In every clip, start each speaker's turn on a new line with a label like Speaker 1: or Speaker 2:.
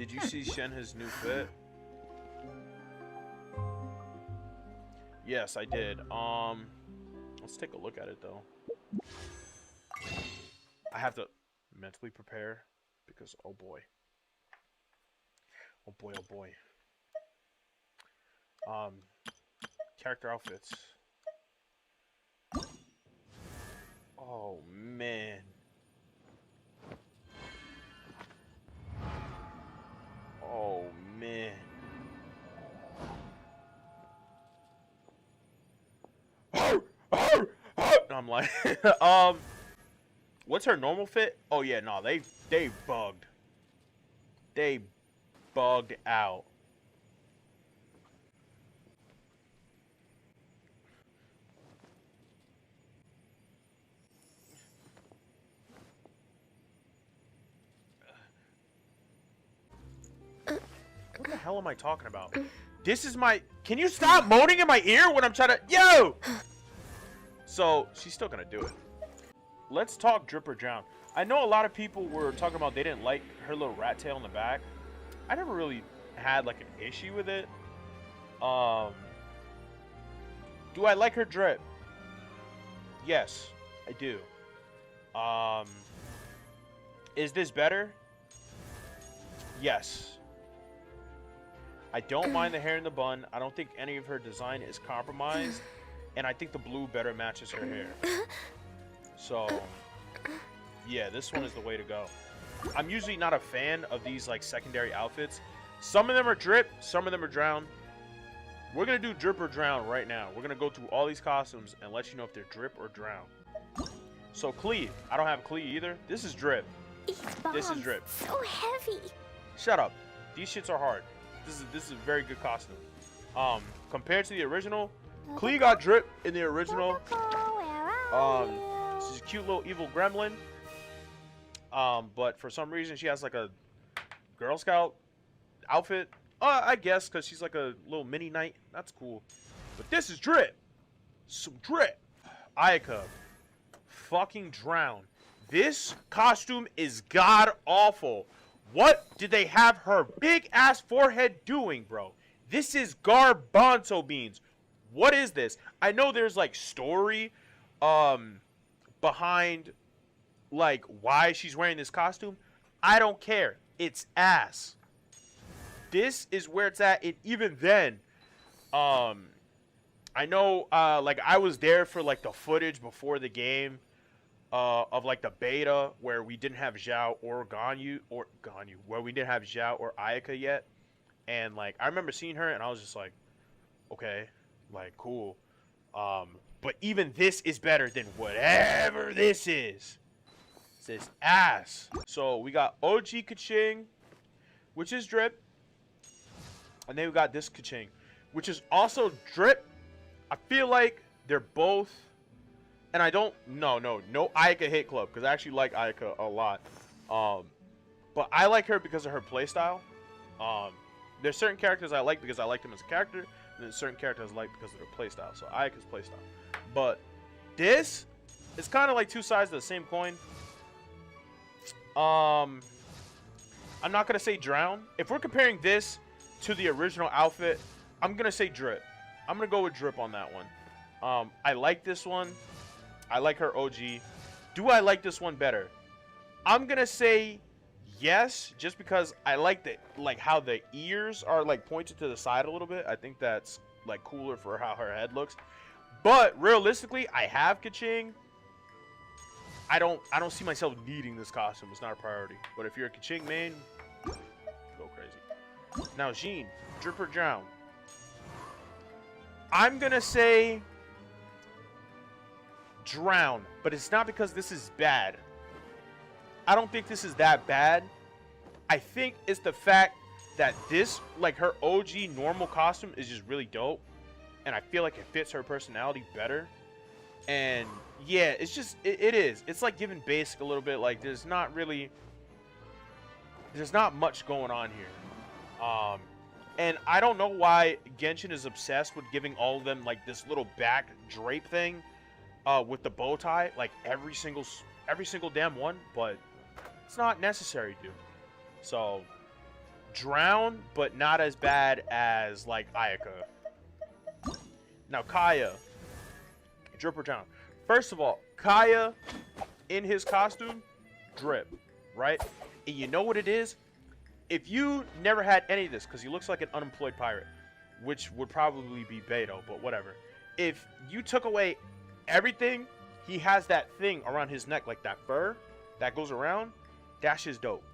Speaker 1: Did you see Shenhe's new fit? Yes, I did. Let's take a look at it though. I have to mentally prepare because oh boy. Oh boy, oh boy. Character outfits. Oh man. Oh man. I'm like, what's her normal fit? Oh yeah, no, they bugged. They bugged out. What the hell am I talking about? This is my... Can you stop moaning in my ear when I'm trying to... Yo! So, she's still gonna do it. Let's talk drip or drown. I know a lot of people were talking about they didn't like her little rat tail in the back. I never really had, like, an issue with it. Do I like her drip? Yes, I do. Is this better? Yes. I don't mind the hair in the bun. I don't think any of her design is compromised. And I think the blue better matches her hair. So, yeah, this one is the way to go. I'm usually not a fan of these, like, secondary outfits. Some of them are drip, some of them are drown. We're going to do drip or drown right now. We're going to go through all these costumes and let you know if they're drip or drown. So, Clee. I don't have Clee either. This is drip. This is drip.
Speaker 2: So heavy.
Speaker 1: Shut up. These shits are hard. This is a very good costume. Compared to the original, Clee got drip in the original. She's a cute little evil gremlin. But for some reason she has like a Girl Scout outfit. I guess because she's like a little mini knight. That's cool. But this is drip. Some drip. Ayaka. Fucking drown. This costume is god awful. What did they have her big ass forehead doing, bro? This is garbanzo beans. What is this? I know there's like story behind like why she's wearing this costume. I don't care. It's ass. This is where it's at. And even then, I know like I was there for like the footage before the game. Of like the beta where we didn't have Zhao or Ganyu where we didn't have Zhao or Ayaka yet, and like I remember seeing her and I was just like, okay, like cool, but even this is better than whatever this is. This ass. So we got OG Kaching, which is drip, and then we got this Kaching, which is also drip. I feel like they're both. And I don't, no Ayaka hate club, because I actually like Ayaka a lot. But I like her because of her playstyle. There's certain characters I like because I like them as a character, and there's certain characters I like because of their playstyle. So Ayaka's playstyle. But this is kind of like two sides of the same coin. I'm not going to say drown. If we're comparing this to the original outfit, I'm going to say drip. I'm going to go with drip on that one. I like this one. I like her OG. Do I like this one better? I'm gonna say yes, just because I like the how the ears are like pointed to the side a little bit. I think that's like cooler for how her head looks. But realistically, I have Kaching. I don't see myself needing this costume. It's not a priority. But if you're a Kaching main, go crazy. Now Jean, drip or drown? I'm gonna say drown, but it's not because this is bad. I don't think this is that bad. I think it's the fact that this, like her OG normal costume, is just really dope, and I feel like it fits her personality better. And yeah, it's just it is. It's like giving basic a little bit. Like there's not much going on here. And I don't know why Genshin is obsessed with giving all of them like this little back drape thing. With the bow tie, like every single damn one, but it's not necessary, dude. So, drown, but not as bad as like Ayaka. Now Kaya, drip or drown. First of all, Kaya in his costume, drip, right? And you know what it is? If you never had any of this, because he looks like an unemployed pirate, which would probably be Beto, but whatever. If you took away everything, he has that thing around his neck, like that fur that goes around. That's just dope.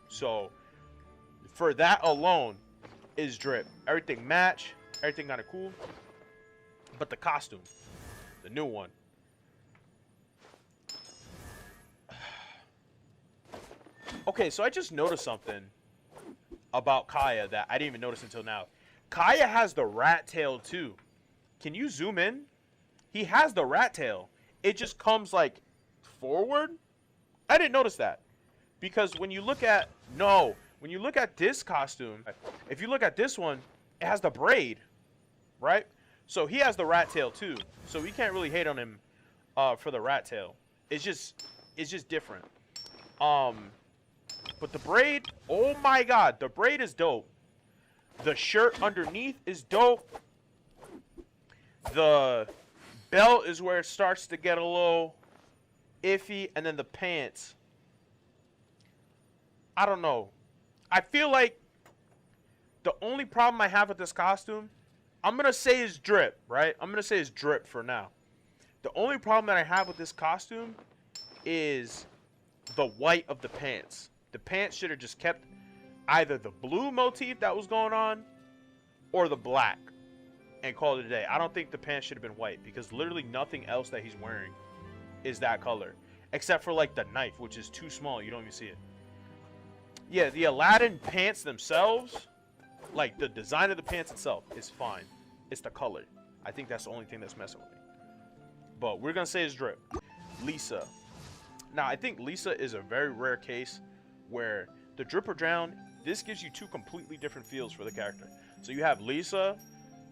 Speaker 1: So for that alone is drip. Everything match, everything kind of cool. But the costume, the new one. Okay, so I just noticed something about Kaya that I didn't even notice until now. Kaya has the rat tail too. Can you zoom in? He has the rat tail. It just comes like forward. I didn't notice that. Because when you look at, when you look at this costume, if you look at this one, it has the braid, right? So he has the rat tail too. So we can't really hate on him for the rat tail. It's just different. But the braid, oh my god, the braid is dope. The shirt underneath is dope. The belt is where it starts to get a little iffy, and then the pants. I don't know. I feel like the only problem I have with this costume, I'm going to say is drip, right? I'm going to say is drip for now. The only problem that I have with this costume is the white of the pants. The pants should have just kept either the blue motif that was going on or the black and called it a day. I don't think the pants should have been white because literally nothing else that he's wearing is that color. Except for like the knife, which is too small. You don't even see it. Yeah, the Aladdin pants themselves, like the design of the pants itself is fine. It's the color. I think that's the only thing that's messing with me. But we're going to say it's drip. Lisa. Now, I think Lisa is a very rare case where the drip or drown, this gives you two completely different feels for the character. So you have Lisa,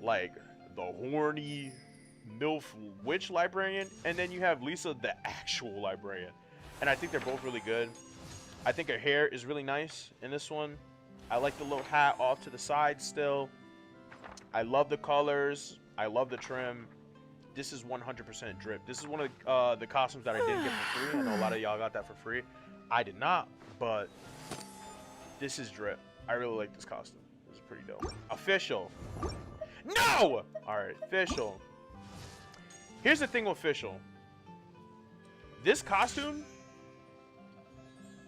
Speaker 1: like the horny MILF witch librarian, and then you have Lisa, the actual librarian. And I think they're both really good. I think her hair is really nice in this one. I like the little hat off to the side still. I love the colors. I love the trim. This is 100% drip. This is one of the costumes that I didn't get for free. I know a lot of y'all got that for free. I did not, but this is drip. I really like this costume. It's pretty dope. Official. No! Alright, official. Here's the thing with official. This costume,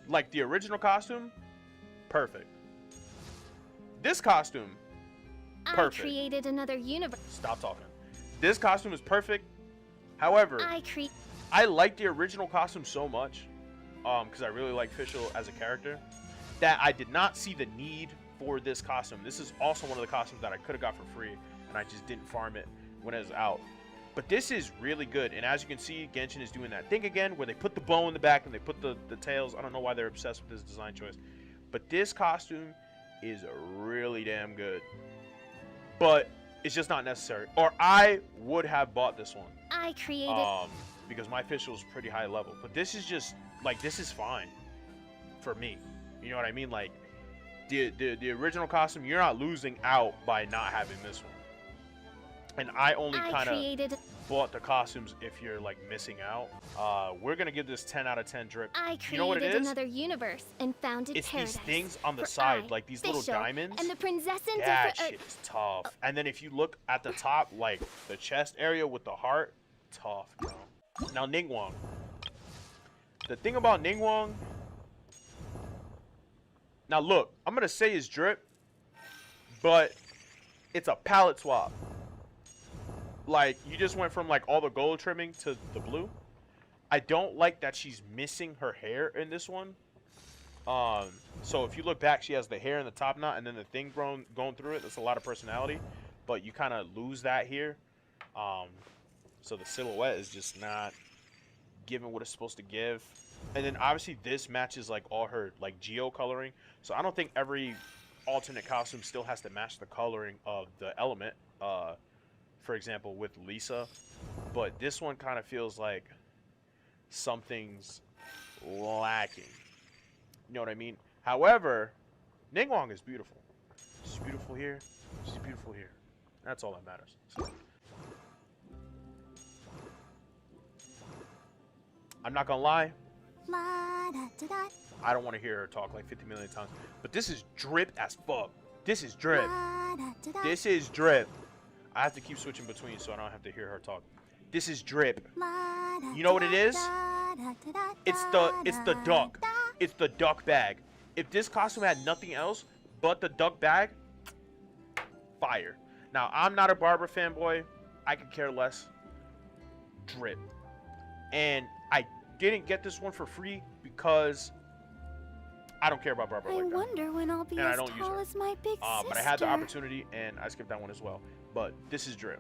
Speaker 1: like the original costume, perfect. This costume, perfect.
Speaker 2: I created another universe.
Speaker 1: Stop talking. This costume is perfect. However, I like the original costume so much, because I really like Official as a character, that I did not see the need for this costume. This is also one of the costumes that I could have got for free, and I just didn't farm it when it was out. But this is really good, and as you can see, Genshin is doing that thing again, where they put the bow in the back and they put the tails. I don't know why they're obsessed with this design choice, but this costume is really damn good. But it's just not necessary, or I would have bought this one.
Speaker 2: I created
Speaker 1: because my Official is pretty high level, but this is just like, this is fine for me. You know what I mean? Like the original costume, you're not losing out by not having this one. And I only kind of bought the costumes if you're like missing out. We're gonna give this 10 out of 10 drip.
Speaker 2: I created
Speaker 1: you know what it is?
Speaker 2: Another universe and founded
Speaker 1: it's
Speaker 2: paradise.
Speaker 1: These things on the side, like these little diamonds.
Speaker 2: And the princess in
Speaker 1: that shit is tough. And then if you look at the top, like the chest area with the heart, tough, bro. Now Ningguang. The thing about Ningguang. Now look, I'm gonna say it's drip, but it's a palette swap. Like, you just went from like all the gold trimming to the blue. I don't like that she's missing her hair in this one. So if you look back, she has the hair in the top knot and then the thing going through it. That's a lot of personality, but you kind of lose that here. So the silhouette is just not giving what it's supposed to give. And then obviously this matches like all her like geo coloring. So I don't think every alternate costume still has to match the coloring of the element. For example, with Lisa, but this one kind of feels like something's lacking. You know what I mean? However, Ningguang is beautiful. She's beautiful here. She's beautiful here. That's all that matters. So, I'm not gonna lie. I don't want to hear her talk like 50 million times. But this is drip as fuck. This is drip. This is drip. I have to keep switching between so I don't have to hear her talk. This is drip. You know what it is? It's the duck. It's the duck bag. If this costume had nothing else but the duck bag, fire. Now, I'm not a Barbara fanboy. I could care less. Drip. And I didn't get this one for free because I don't care about Barbara like that.
Speaker 2: I wonder when I'll be
Speaker 1: And I
Speaker 2: as
Speaker 1: don't use
Speaker 2: tall
Speaker 1: her.
Speaker 2: as my big sister.
Speaker 1: But I had the opportunity, and I skipped that one as well. But this is drip.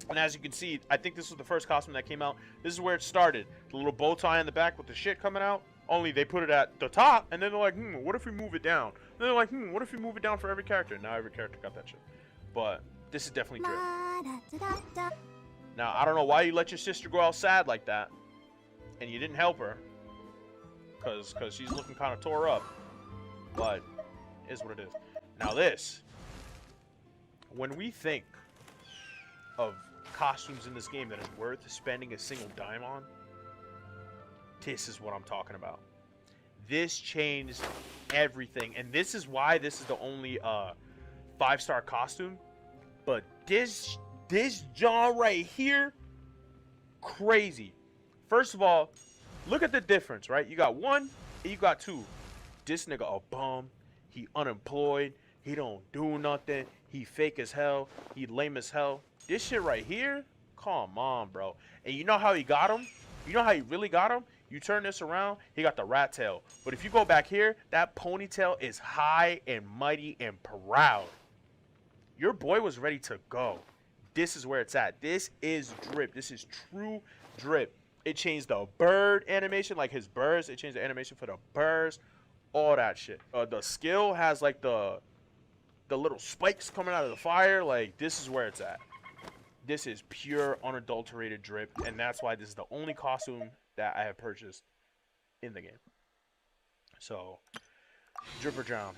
Speaker 1: And as you can see, I think this was the first costume that came out. This is where it started. The little bow tie in the back with the shit coming out. Only they put it at the top, and then they're like, what if we move it down? And they're like, what if we move it down for every character? Now every character got that shit. But this is definitely drip. Now, I don't know why you let your sister go out sad like that. And you didn't help her. Because she's looking kind of tore up. But it is what it is. Now this. When we think of costumes in this game that is worth spending a single dime on, this is what I'm talking about. This changed everything. And this is why this is the only 5-star costume. But this John right here, crazy. First of all, look at the difference, right? You got 1 and you got 2. This nigga a bum. He unemployed. He don't do nothing. He fake as hell. He lame as hell. This shit right here, come on, bro. And you know how he got him? You know how he really got him? You turn this around, he got the rat tail. But if you go back here, that ponytail is high and mighty and proud. Your boy was ready to go. This is where it's at. This is drip. This is true drip. It changed the bird animation, like his birds. It changed the animation for the birds. All that shit. The skill has like the little spikes coming out of the fire. Like, this is where it's at. This is pure, unadulterated drip. And that's why this is the only costume that I have purchased in the game. So, drip or drown.